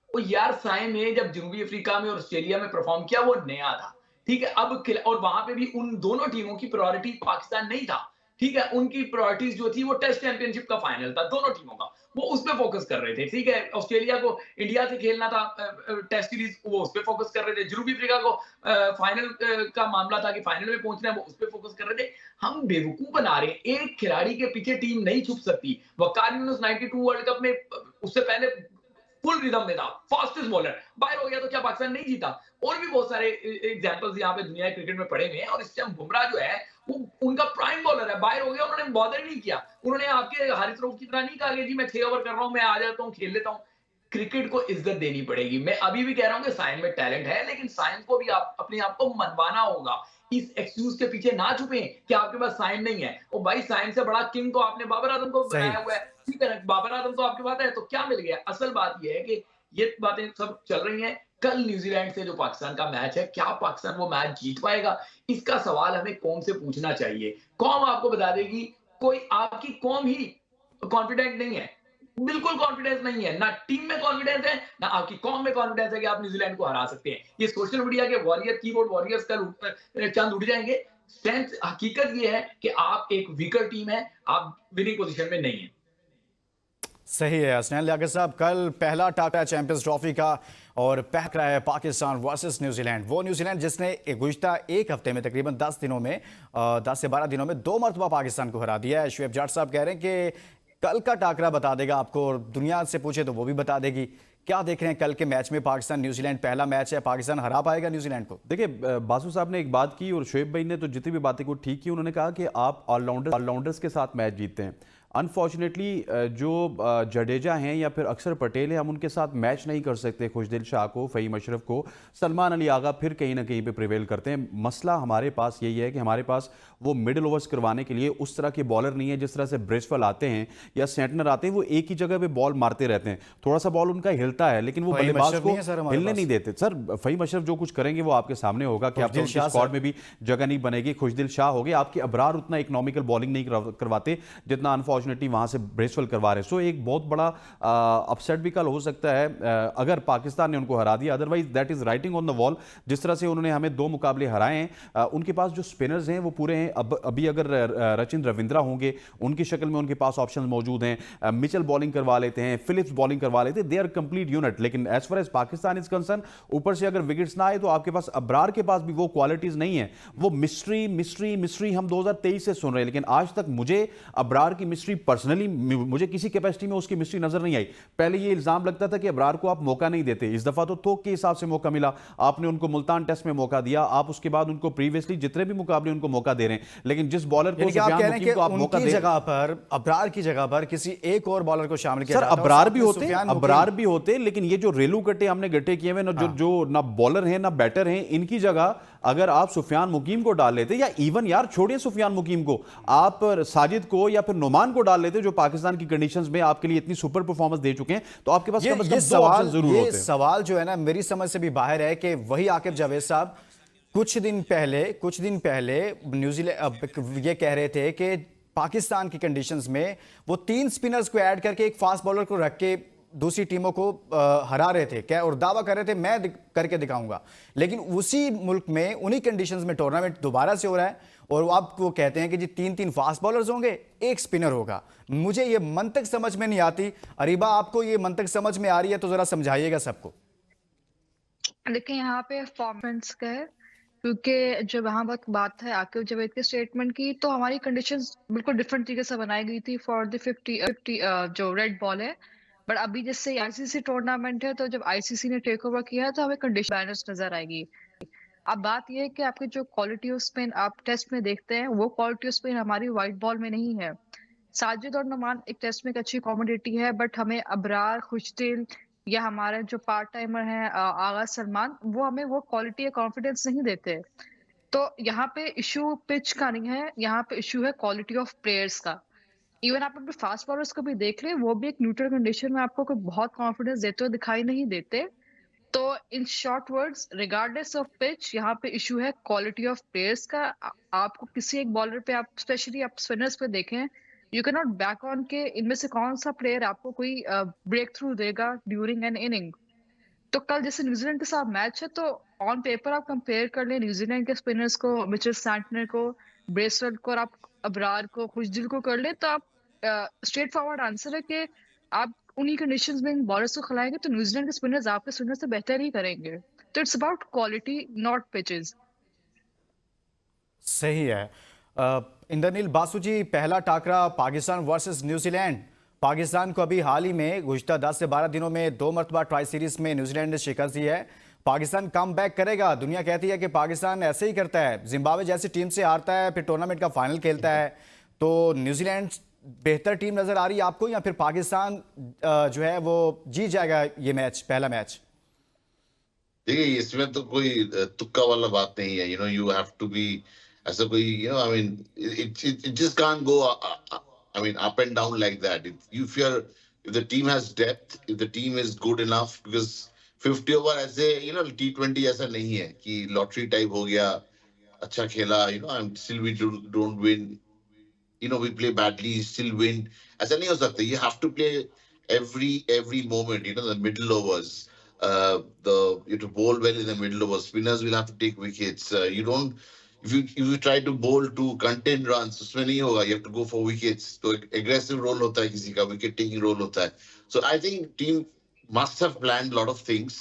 वो यार साइम ने जब जनूबी अफ्रीका में और ऑस्ट्रेलिया में परफॉर्म किया वो नया था, ठीक है. अब और वहां पे भी उन दोनों टीमों की प्रायोरिटी पाकिस्तान नहीं था, ठीक है. उनकी प्रायोरिटीज जो थी वो टेस्ट चैंपियनशिप का फाइनल था दोनों टीमों का, वो उस पर फोकस कर रहे थे, ठीक है. ऑस्ट्रेलिया को इंडिया से खेलना था टेस्ट सीरीज, वो उस पर फोकस कर रहे थे. जनूबी अफ्रीका को फाइनल का मामला था कि फाइनल में पहुंचना है, वो उस पर फोकस कर रहे थे. हम बेवकूफ बना रहे हैं. एक खिलाड़ी के पीछे टीम नहीं छुप सकती. वकार यूनुस 92 वर्ल्ड कप में उससे पहले फुल रिदम में था, फास्टेस्ट बॉलर, बाहर हो गया तो क्या पाकिस्तान नहीं जीता? और भी बहुत सारे एग्जांपल्स यहाँ पे दुनिया के क्रिकेट में पड़े हुए हैं. और इस टाइम बुमराह जो है वो उनका प्राइम बॉलर है, बाहर हो गया, उन्होंने बॉदर ही नहीं किया. उन्होंने आपके हारिस रऊफ की तरह नहीं कहा कि जी मैं 6 ओवर कर रहा हूँ, मैं आ जाता हूँ, खेल लेता हूँ. क्रिकेट को इज्जत देनी पड़ेगी. मैं अभी भी कह रहा हूँ कि साइम में टैलेंट है, लेकिन साइम को भी अपने आप को मनवाना होगा. इस एक्सक्यूज के पीछे ना छुपे कि आपके पास साइम नहीं है. ओ भाई, साइम से बड़ा किंग तो आपने बाबर आजम को बनाया हुआ है, ठीक है. बाबर आजम तो आपके पास है, तो क्या मिल गया? असल बात यह है कि ये बातें सब चल रही हैं. कल न्यूजीलैंड से जो पाकिस्तान का मैच है, क्या पाकिस्तान वो मैच जीत पाएगा? इसका सवाल हमें कौम से पूछना चाहिए. कौम आपको बता देगी. कोई आपकी कौम ही कॉन्फिडेंट नहीं है, बिल्कुल कॉन्फिडेंस नहीं है. ना टीम में कॉन्फिडेंस है, ना आपकी कौम में कॉन्फिडेंस है कि आप न्यूजीलैंड को हरा सकते हैं. ये सोशल मीडिया के वॉरियर, कीबोर्ड वॉरियर्स कल चंद उड़ जाएंगे. स्ट्रेंथ हकीकत ये है कि आप एक वीकर टीम है, आप विनिंग पोजीशन में नहीं है. सही है हसनैन लियाकत साहब, कल पहला टाकरा चैंपियंस ट्रॉफी का और पहला है पाकिस्तान वर्सेस न्यूजीलैंड. वो न्यूजीलैंड जिसने गुज़िश्ता एक हफ्ते में तकरीबन 10 से 12 दिनों में 2 मरतबा पाकिस्तान को हरा दिया है. शुएब जाट साहब कह रहे हैं कि कल का टाकरा बता देगा आपको, और दुनिया से पूछे तो वो भी बता देगी. क्या देख रहे हैं कल के मैच में? पाकिस्तान न्यूजीलैंड पहला मैच है, पाकिस्तान हरा पाएगा न्यूजीलैंड को? देखिए, बासु साहब ने एक बात की और शुएब भाई ने तो जितनी भी बातें को ठीक की. उन्होंने कहा कि आप ऑलराउंडर्स के साथ मैच जीतते हैं. अनफॉर्चुनेटली जो जडेजा हैं या फिर अक्षर पटेल हैं, हम उनके साथ मैच नहीं कर सकते. खुशदिल शाह को, फ़हीम अशरफ को, सलमान अली आगा फिर कहीं ना कहीं पे प्रिवेल करते हैं. मसला हमारे पास यही है कि हमारे पास वो मिडिल ओवर्स करवाने के लिए उस तरह के बॉलर नहीं है. जिस तरह से ब्रेसवेल आते हैं या सेंटनर आते हैं, वो एक ही जगह पे बॉल मारते रहते हैं. थोड़ा सा बॉल उनका हिलता है लेकिन वो बल्लेबाज को हिलने नहीं देते. सर, फ़हीम अशरफ जो कुछ करेंगे वो आपके सामने होगा कि आपके स्क्वाड में भी जगह नहीं बनेगी. खुशदिल शाह हो गए, आपके अबरार उतना इकोनॉमिकल बॉलिंग नहीं करवाते जितना अनफॉर्चुनेटली वहां से ब्रेसवेल करवा रहे. सो एक बहुत बड़ा अपसेट भी कल हो सकता है अगर पाकिस्तान ने उनको हरा दिया. Otherwise that is writing on the wall. जिस तरह से उन्होंने हमें 2 मुकाबले हराए हैं, उनके पास जो स्पिनर्स हैं वो पूरे हैं. अभी अगर रचिन रविंद्रा होंगे उनकी शक्ल में उनके पास ऑप्शन मौजूद हैं. मिचेल बॉलिंग करवा लेते हैं, फिलिप्स बॉलिंग करवा लेते हैं. They are complete unit. लेकिन as far as Pakistan is concerned, ऊपर से अगर विकेट्स ना आए तो आपके पास अबरार के पास भी वो क्वालिटीज नहीं है. वो मिस्ट्री हम 2023 से सुन रहे हैं, लेकिन आज तक मुझे अबरार की मिस्ट्री केमिस्ट्री पर्सनली मुझे किसी कैपेसिटी में उसकी केमिस्ट्री नजर नहीं आई। पहले ये इल्जाम लगता था कि अबरार को आप मौका नहीं देते, इस दफा तो थोक के हिसाब से मौका मिला, आपने उनको मुल्तान टेस्ट में मौका दिया, आप उसके बाद उनको प्रीवियसली जितने भी मुकाबले उनको मौका दे रहे हैं, लेकिन जिस बॉलर को आप कह रहे हैं कि उनकी जगह पर, अबरार की जगह पर किसी एक और बॉलर को शामिल किया सर, जाता, अबरार भी होते, लेकिन ये जो रेलू कट्टे हमने गट्टे किए हुए ना, जो ना बॉलर हैं ना बैटर हैं, इनकी जगह अगर आप सुफियान मुकीम को डाल लेते, या इवन यार छोड़िए सुफियान मुकीम को, आप साजिद को या फिर नुमान को डाल लेते जो पाकिस्तान की कंडीशंस में आपके लिए इतनी सुपर परफॉर्मेंस दे चुके हैं, तो आपके पास ये सवाल जो है ना मेरी समझ से भी बाहर है कि वही आकिब जावेद साहब कुछ दिन पहले न्यूजीलैंड ये कह रहे थे कि पाकिस्तान की कंडीशंस में वो 3 स्पिनर्स को ऐड करके एक फास्ट बॉलर को रख के दूसरी टीमों को हरा रहे थे क्या, और दावा कर रहे थे मैं करके दिखाऊंगा। लेकिन उसी मुल्क में उन्हीं कंडीशंस में टूर्नामेंट दोबारा से हो रहा है और आप वो कहते हैं कि जी 3 फास्ट बॉलर्स होंगे, 1 स्पिनर होगा। मुझे ये मंतक समझ में नहीं आती। अरीबा, आपको ये मंतक समझ में आ रही है तो जरा समझाइएगा सबको। लेकिन यहाँ पे परफॉर्मेंस का है, क्योंकि जब यहाँ बात है आकिब जावेद के स्टेटमेंट की, तो हमारी कंडीशंस बिल्कुल डिफरेंट तरीके से बनाई गई थी फॉर द 50 जो रेड बॉल है। बट अभी जैसे आईसीसी टूर्नामेंट है, तो जब आईसीसी ने टेक ओवर किया तो हमें कंडीशन बैलेंस नजर आएगी। अब बात यह है कि आपकी जो क्वालिटी ऑफ स्पिन आप टेस्ट में देखते हैं, वो क्वालिटी ऑफ स्पिन हमारी व्हाइट बॉल में नहीं है। साजिद और नुमान एक टेस्ट में एक अच्छी कॉमोडिटी है, बट हमें अबरार, खुशदिल या हमारे जो पार्ट टाइमर हैं आगा सलमान, वो हमें वो क्वालिटी या कॉन्फिडेंस नहीं देते। तो यहाँ पे इशू पिच का नहीं है, यहाँ पे इशू है क्वालिटी ऑफ प्लेयर्स का। इवन आप अपने फास्ट बॉलर्स को भी देख लें, वो भी एक न्यूट्रल कंडीशन में आपको कोई बहुत कॉन्फिडेंस देते हुए दिखाई नहीं देते। तो in short words, regardless of pitch, यहाँ पे इशू है क्वालिटी ऑफ प्लेयर्स का। आपको किसी एक बॉलर पे, आप स्पेशली आप स्पिनर्स पे देखें, you can not back on के इनमें से कौन सा प्लेयर आपको कोई ब्रेक थ्रू देगा ड्यूरिंग एन इनिंग। तो कल जैसे न्यूजीलैंड के साथ मैच है, तो ऑन पेपर आप कंपेयर कर लें न्यूजीलैंड के स्पिनर्स को, मिचेल सैंटनर को, ब्रेसवेट को, और आप अबरार को, खुशदिल को कर ले, तो आप स्ट्रेट फॉरवर्ड आंसर है कि आप उन्हीं कंडीशंस में इन बॉलर्स को खिलाएंगे तो न्यूजीलैंड के स्पिनर्स आपके स्पिनर से बेहतर ही करेंगे। तो it's about quality, not pitches. सही है। इंद्रनील बासु जी, पहला टाकरा पाकिस्तान वर्सेस न्यूजीलैंड। पाकिस्तान को अभी हाल ही में गुज़िश्ता 10 से 12 दिनों में 2 मरतबा ट्राई सीरीज में न्यूजीलैंड ने शिकस्त दी है। पाकिस्तान कम बैक करेगा। दुनिया कहती है कि पाकिस्तान ऐसे ही करता है, जिम्बाब्वे जैसी टीम से हारता है फिर टूर्नामेंट का फाइनल खेलता है। तो न्यूजीलैंड बेहतर टीम नजर आ रही है आपको, या फिर पाकिस्तान जो है वो जीत जाएगा ये मैच, पहला मैच? देखिए, इसमें तो कोई तुक्का वाला बात नहीं है। यू हैव टू बी ऐसा कोई, I mean, it just can't go up and down like that. If the team has depth, if the team is good enough, because 50 over ऐसे T20 ऐसा नहीं है कि लॉटरी टाइप हो गया, अच्छा खेला, still we don't win, we play badly, still win. ऐसा नहीं हो सकता. You have to play every moment, the middle overs, you have to bowl well in the middle overs. Spinners will have to take wickets. If you try to bowl to contain runs, उसमें नहीं होगा. You have to go for wickets. तो aggressive role होता है किसी का, wicket taking role होता है. So I think team must have planned a lot of things,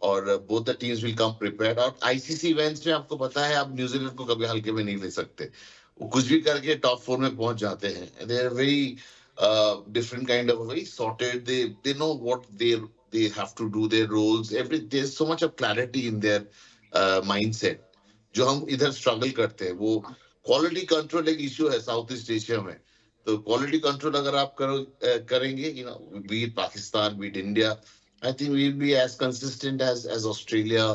और both the teams will come prepared. और ICC events में आपको पता है, आप न्यूजीलैंड को कभी हल्के में नहीं ले सकते. वो कुछ भी करके टॉप 4 में पहुंच जाते हैं. They are very different kind of, very sorted. They know what they have to do, their roles. There's so much of clarity in their mindset. जो हम इधर स्ट्रगल करते हैं, वो क्वालिटी कंट्रोल एक इश्यू है साउथ ईस्ट एशिया में. तो क्वालिटी कंट्रोल अगर आप करेंगे, be it Pakistan, be it India, I think we will be as consistent as Australia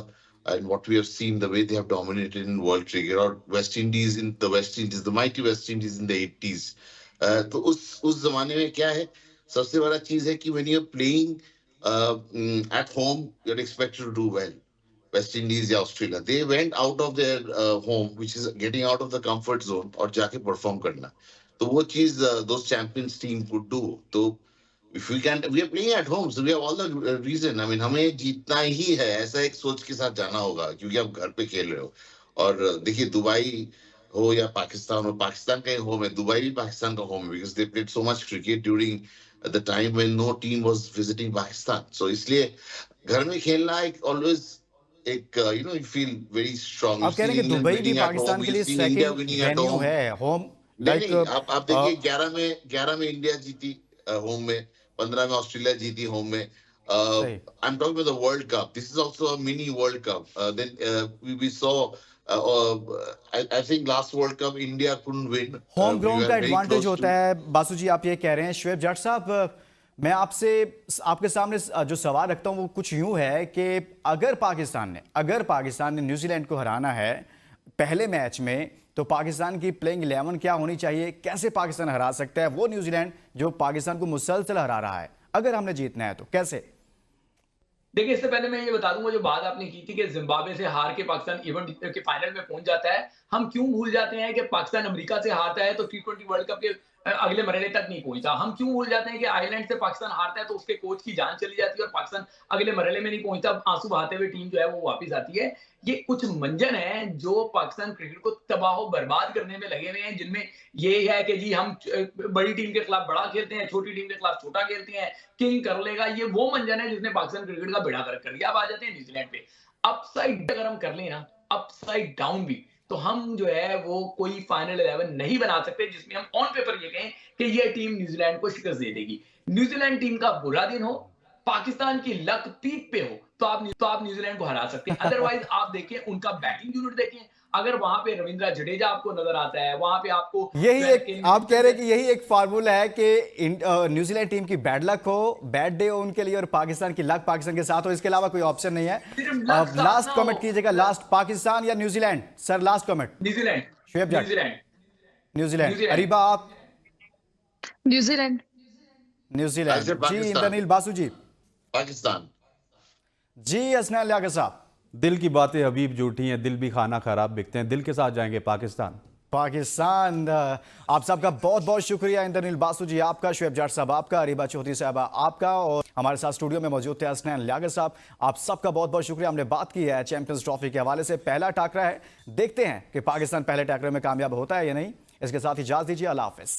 and what we have seen, the way they have dominated in world cricket, or West Indies, the mighty West Indies in the 80s. तो उस जमाने में क्या है, सबसे बड़ा चीज है कि when you're playing at home, you're expected to do well. West Indies या Australia, they went out of their home, which is getting out of the comfort zone, और जाके perform करना. तो वो चीज those champions team could do. तो if we are playing at home, so we have all the reason. I mean, हमें जीतना ही है, ऐसा एक सोच के साथ जाना होगा, क्योंकि आप घर पे खेल रहे हो. और देखिए, दुबई हो या पाकिस्तान हो, पाकिस्तान का होम है, दुबई भी पाकिस्तान का होम है, because they played so much cricket during the time when no team was visiting Pakistan. So इसलिए घर में खेलना एक always एक you feel very strong. आप कह रहे हैं कि दुबई भी पाकिस्तान के लिए सेकंड वेन्यू है, होम नहीं लाइक नहीं, आप देखिए 11 में इंडिया जीती होम में, 15 में ऑस्ट्रेलिया जीती होम में। सही। I am talking about the world cup, this is also a mini world cup. Then we saw I think last world cup India couldn't win, home we ground were का very advantage close होता टू। है, बासु जी आप ये कह रहे हैं। शुएब जट साहब, मैं आपसे आपके सामने जो सवाल रखता हूं वो कुछ यूं है कि अगर पाकिस्तान ने न्यूजीलैंड को हराना है पहले मैच में, तो पाकिस्तान की प्लेइंग 11 क्या होनी चाहिए? कैसे पाकिस्तान हरा सकता है वो न्यूजीलैंड जो पाकिस्तान को मुसलसल हरा रहा है? अगर हमने जीतना है तो कैसे? देखिए, इससे पहले मैं ये बता दूंगा, जो बात आपने की थी कि जिम्बाब्वे से हार के पाकिस्तान इवेंट के फाइनल में पहुंच जाता है, हम क्यों भूल जाते हैं कि पाकिस्तान अमेरिका से हारता है तो T20 वर्ल्ड कप के अगले मरहले तक नहीं पहुंचा। हम क्यों भूल जाते हैं कि आयरलैंड से पाकिस्तान हारता है तो उसके कोच की जान चली जाती है और पाकिस्तान अगले मरहले में नहीं पहुंचता, आंसू बहाते हुए टीम जो है वो वापस आती है। ये कुछ मंजन है जो पाकिस्तान क्रिकेट को तबाह बर्बाद करने में लगे हुए हैं, जिनमें ये है कि जी हम बड़ी टीम के खिलाफ बड़ा खेलते हैं, छोटी टीम के खिलाफ छोटा खेलते हैं, किंग कर लेगा। ये वो मंजन है जिसने पाकिस्तान क्रिकेट का बेड़ा गर्क कर दिया। अब आ जाते हैं न्यूजीलैंड पे। अपसाइड अगर हम कर लें ना, अपसाइड डाउन भी, तो हम जो है वो कोई फाइनल 11 नहीं बना सकते जिसमें हम ऑन पेपर ये कहें कि ये टीम न्यूजीलैंड को शिकस्त दे देगी। न्यूजीलैंड टीम का बुरा दिन हो, पाकिस्तान की लक पीक पे हो, तो आप न्यूजीलैंड को हरा सकते हैं। अदरवाइज आप देखें उनका बैटिंग यूनिट देखें, अगर वहां पे रविंद्र जडेजा आपको नजर आता है, वहां पे आपको यही एक, आप कह रहे हैं कि यही एक फार्मूला है कि न्यूजीलैंड टीम की बैड लक हो, बैड डे हो उनके लिए, और पाकिस्तान की लक पाकिस्तान के साथ हो, इसके अलावा कोई ऑप्शन नहीं है। अब लास्ट कमेंट कीजिएगा, लास्ट, पाकिस्तान या New Zealand? Sir last comment. New Zealand, Shoaib Jatt. New Zealand, New Zealand. Areeba आप? न्यूजीलैंड। न्यूजीलैंड। ऐसे जी पाकिस्तान। इंद्रनील बासु जी? पाकिस्तान। जी हसनैन लियाकत साहब? दिल की बातें हबीब झूठी हैं, दिल भी खाना खराब बिकते हैं, दिल के साथ जाएंगे पाकिस्तान। पाकिस्तान। आप सबका बहुत बहुत शुक्रिया। इंद्रनील बासु जी आपका, शुएब जट साहब आपका, अरीबा चौधरी साहब आपका, और हमारे साथ स्टूडियो में मौजूद थे हसनैन लियाकत साहब। आप सबका बहुत बहुत शुक्रिया। हमने बात की है चैंपियंस ट्रॉफी के हवाले से। पहला टाकरा है, देखते हैं कि पाकिस्तान पहले टाकरे में कामयाब होता है या नहीं। इसके साथ इजाजत दीजिए, अल्लाह हाफिज।